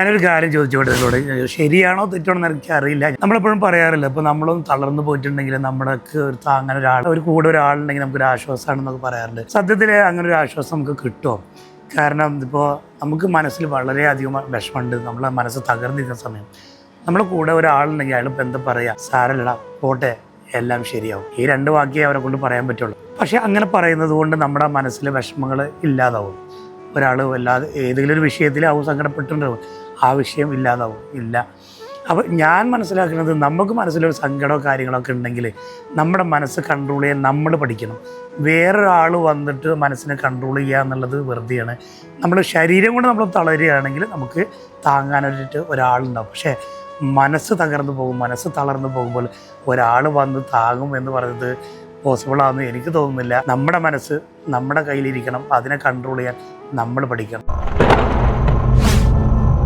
ഞാനൊരു കാര്യം ചോദിച്ചോട്ടെ, ശരിയാണോ തെറ്റാണോ എന്ന് എനിക്ക് അറിയില്ല. നമ്മളെപ്പോഴും പറയാറില്ല, ഇപ്പോൾ നമ്മളൊന്ന് തളർന്നു പോയിട്ടുണ്ടെങ്കിൽ നമ്മൾക്ക് അങ്ങനെ ഒരു കൂടെ ഒരാളുണ്ടെങ്കിൽ നമുക്കൊരു ആശ്വാസമാണെന്നൊക്കെ പറയാറുണ്ട്. സത്യത്തിൽ അങ്ങനെ ഒരു ആശ്വാസം നമുക്ക് കിട്ടുമോ? കാരണം ഇപ്പോൾ നമുക്ക് മനസ്സിൽ വളരെയധികം വിഷമമുണ്ട്, നമ്മളെ മനസ്സ് തകർന്നിരിക്കുന്ന സമയം നമ്മുടെ കൂടെ ഒരാളുണ്ടെങ്കിൽ അയാളിപ്പോൾ എന്താ പറയുക, സാരമില്ലടാ പോട്ടെ എല്ലാം ശരിയാവും, ഈ രണ്ട് വാക്കേ അവരെ കൊണ്ട് പറയാൻ പറ്റുള്ളൂ. പക്ഷേ അങ്ങനെ പറയുന്നത് കൊണ്ട് നമ്മുടെ മനസ്സിലെ വിഷമങ്ങൾ ഇല്ലാതാവും. ഒരാൾ വല്ലാതെ ഏതെങ്കിലും ഒരു വിഷയത്തിലാവും സങ്കടപ്പെട്ടിട്ടുണ്ടാവും, ആ വിഷയം ഇല്ലാതാവും ഇല്ല. അപ്പോൾ ഞാൻ മനസ്സിലാക്കുന്നത്, നമുക്ക് മനസ്സിലൊരു സങ്കടമോ കാര്യങ്ങളൊക്കെ ഉണ്ടെങ്കിൽ നമ്മുടെ മനസ്സ് കൺട്രോൾ ചെയ്യാൻ നമ്മൾ പഠിക്കണം. വേറൊരാൾ വന്നിട്ട് മനസ്സിനെ കൺട്രോൾ ചെയ്യുക എന്നുള്ളത് വെറുതെയാണ്. നമ്മൾ ശരീരം കൊണ്ട് നമ്മൾ തളരുകയാണെങ്കിൽ നമുക്ക് താങ്ങാനായിട്ട് ഒരാളുണ്ടാവും. പക്ഷേ മനസ്സ് തകർന്നു പോകും, മനസ്സ് തളർന്നു പോകുമ്പോൾ ഒരാൾ വന്ന് താങ്ങും എന്ന് പറയുന്നത് പോസിബിളാണെന്ന് എനിക്ക് തോന്നുന്നില്ല. നമ്മുടെ മനസ്സ് നമ്മുടെ കയ്യിലിരിക്കണം, അതിനെ കൺട്രോൾ ചെയ്യാൻ നമ്മൾ പഠിക്കണം.